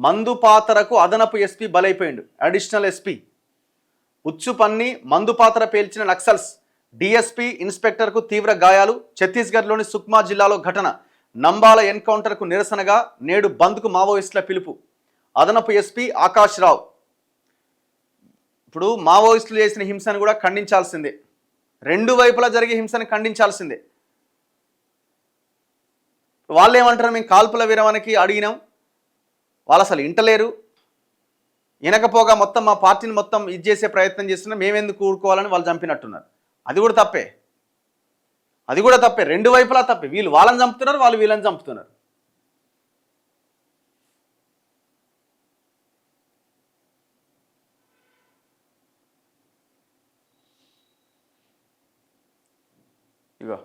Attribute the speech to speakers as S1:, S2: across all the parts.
S1: మందుపాతరకు అదనపు ఎస్పీ బలైపోయిండు. Additional SP ఉచ్చుపన్ని మందుపాతర పేల్చిన నక్సల్స్. డిఎస్పీ ఇన్స్పెక్టర్కు తీవ్ర గాయాలు. ఛత్తీస్గఢ్లోని సుక్మా జిల్లాలో ఘటన. నంబాల ఎన్కౌంటర్కు నిరసనగా నేడు బంద్కు మావోయిస్టుల పిలుపు. అదనపు ఎస్పీ ఆకాష్ రావు. ఇప్పుడు మావోయిస్టులు చేసిన హింసను కూడా ఖండించాల్సిందే. రెండు వైపులా జరిగే హింసను ఖండించాల్సిందే. వాళ్ళు ఏమంటారు, మేము కాల్పుల విరమణకి అడిగినాం, వాళ్ళు అసలు ఇంటలేరు, వినకపోగా మొత్తం మా పార్టీని మొత్తం ఇది చేసే ప్రయత్నం చేస్తున్నా, మేమెందుకు ఊరుకోవాలని వాళ్ళు చంపినట్టున్నారు. అది కూడా తప్పే, అది కూడా తప్పే, రెండు వైపులా తప్పే. వీళ్ళు వాళ్ళని చంపుతున్నారు, వాళ్ళు వీళ్ళని చంపుతున్నారు. ఇగో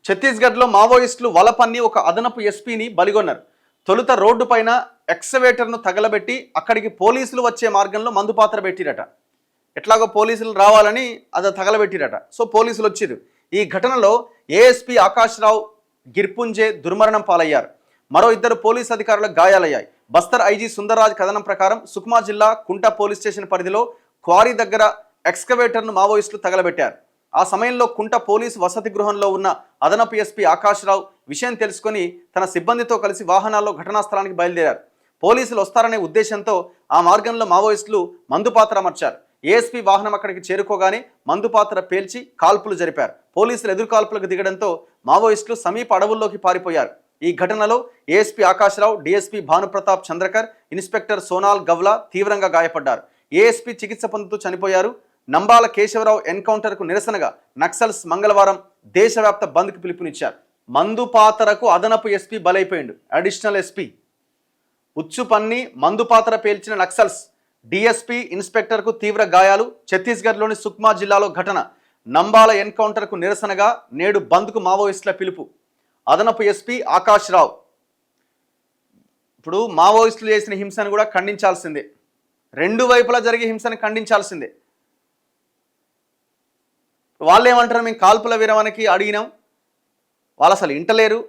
S1: ఛత్తీస్గఢ్లో మావోయిస్టులు వలపన్ని ఒక అదనపు ఎస్పీని బలిగొన్నారు. తొలుత రోడ్డు పైన ఎక్స్కవేటర్ను తగలబెట్టి అక్కడికి పోలీసులు వచ్చే మార్గంలో మందుపాత్ర పెట్టిరట. ఎట్లాగో పోలీసులు రావాలని అది తగలబెట్టిరట. సో పోలీసులు వచ్చిరు. ఈ ఘటనలో ఏఎస్పీ ఆకాష్ రావు గిర్పుంజే దుర్మరణం పాలయ్యారు. మరో ఇద్దరు పోలీసు అధికారులకు గాయాలయ్యాయి. బస్తర్ ఐజీ సుందర్రాజ్ కథనం ప్రకారం సుక్మా జిల్లా కుంట పోలీస్ స్టేషన్ పరిధిలో క్వారీ దగ్గర ఎక్స్కవేటర్ను మావోయిస్టులు తగలబెట్టారు. ఆ సమయంలో కుంట పోలీసు వసతి గృహంలో ఉన్న అదనపు ఎస్పీ ఆకాష్ రావు విషయం తెలుసుకొని తన సిబ్బందితో కలిసి వాహనాల్లో ఘటనా స్థలానికి బయలుదేరారు. పోలీసులు వస్తారనే ఉద్దేశంతో ఆ మార్గంలో మావోయిస్టులు మందుపాత్ర అమర్చారు. ఏఎస్పీ వాహనం అక్కడికి చేరుకోగానే మందుపాత్ర పేల్చి కాల్పులు జరిపారు. పోలీసులు ఎదురుకాల్పులకు దిగడంతో మావోయిస్టులు సమీప అడవుల్లోకి పారిపోయారు. ఈ ఘటనలో ఏఎస్పీ ఆకాష్ రావు, డీఎస్పీ భానుప్రతాప్ చంద్రకర్, ఇన్స్పెక్టర్ సోనాల్ గవ్లా తీవ్రంగా గాయపడ్డారు. ఏఎస్పీ చికిత్స పొందుతూ చనిపోయారు. నంబాల కేశవరావు ఎన్కౌంటర్కు నిరసనగా నక్సల్స్ మంగళవారం దేశవ్యాప్త బంద్కు పిలుపునిచ్చారు. మందుపాతరకు అదనపు ఎస్పీ బలైపోయిండు. అడిషనల్ ఎస్పీ ఉచ్చుపన్ని మందుపాతర పేల్చిన నక్సల్స్. డిఎస్పీ ఇన్స్పెక్టర్కు తీవ్ర గాయాలు. ఛత్తీస్గఢ్లోని సుక్మా జిల్లాలో ఘటన. నంబాల ఎన్కౌంటర్కు నిరసనగా నేడు బంద్కు మావోయిస్టుల పిలుపు. అదనపు ఎస్పీ ఆకాష్ రావు. ఇప్పుడు మావోయిస్టులు చేసిన హింసను కూడా ఖండించాల్సిందే. రెండు వైపులా జరిగే హింసను ఖండించాల్సిందే. వాళ్ళు ఏమంటారు, మేము కాల్పుల విరమణకి అడిగినాం, వాళ్ళు అసలు ఇంటలేరు,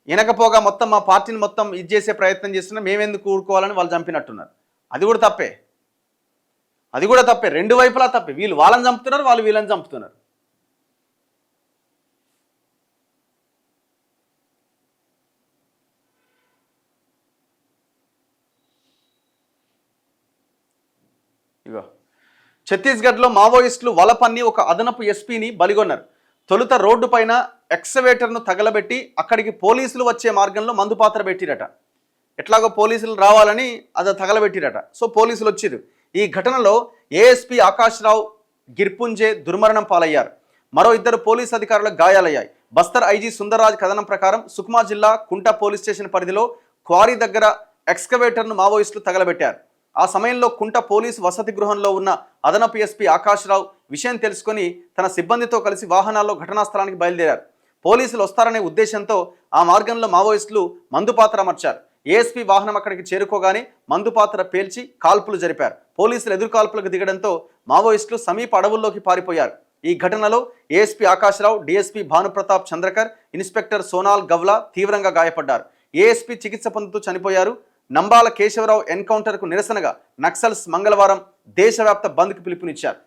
S1: వినకపోగా మొత్తం మా పార్టీని మొత్తం ఇది చేసే ప్రయత్నం చేస్తున్నా, మేమెందుకు ఊరుకోవాలని వాళ్ళు చంపినట్టున్నారు. అది కూడా తప్పే, అది కూడా తప్పే, రెండు వైపులా తప్పే. వీళ్ళు వాళ్ళని చంపుతున్నారు, వాళ్ళు వీళ్ళని చంపుతున్నారు. ఇగో ఛత్తీస్గఢ్లో మావోయిస్టులు వలపన్ని ఒక అదనపు ఎస్పీని బలిగొన్నారు. తొలుత రోడ్డు పైన ఎక్స్కవేటర్ను తగలబెట్టి అక్కడికి పోలీసులు వచ్చే మార్గంలో మందుపాత్ర పెట్టిరట. ఎట్లాగో పోలీసులు రావాలని అది తగలబెట్టిరట. సో పోలీసులు వచ్చిరు. ఈ ఘటనలో ఏఎస్పీ ఆకాష్ రావు గిర్పుంజే దుర్మరణం పాలయ్యారు. మరో ఇద్దరు పోలీసు అధికారులకు గాయాలయ్యాయి. బస్తర్ ఐజీ సుందర్రాజ్ కథనం ప్రకారం సుక్మా జిల్లా కుంట పోలీస్ స్టేషన్ పరిధిలో క్వారీ దగ్గర ఎక్స్కవేటర్ను మావోయిస్టులు తగలబెట్టారు. ఆ సమయంలో కుంట పోలీసు వసతి గృహంలో ఉన్న అదనపు ఎస్పీ ఆకాష్ రావు విషయం తెలుసుకొని తన సిబ్బందితో కలిసి వాహనాల్లో ఘటనా స్థలానికి బయలుదేరారు. పోలీసులు వస్తారనే ఉద్దేశంతో ఆ మార్గంలో మావోయిస్టులు మందుపాత్ర అమర్చారు. ఏఎస్పీ వాహనం అక్కడికి చేరుకోగానే మందుపాత్ర పేల్చి కాల్పులు జరిపారు. పోలీసులు ఎదురుకాల్పులకు దిగడంతో మావోయిస్టులు సమీప అడవుల్లోకి పారిపోయారు. ఈ ఘటనలో ఏఎస్పీ ఆకాష్ రావు, డీఎస్పీ భానుప్రతాప్ చంద్రకర్, ఇన్స్పెక్టర్ సోనాల్ గవ్లా తీవ్రంగా గాయపడ్డారు. ఏఎస్పీ చికిత్స పొందుతూ చనిపోయారు. నంబాల కేశవరావు ఎన్కౌంటర్కు నిరసనగా నక్సల్స్ మంగళవారం దేశవ్యాప్త బంద్కు పిలుపునిచ్చారు.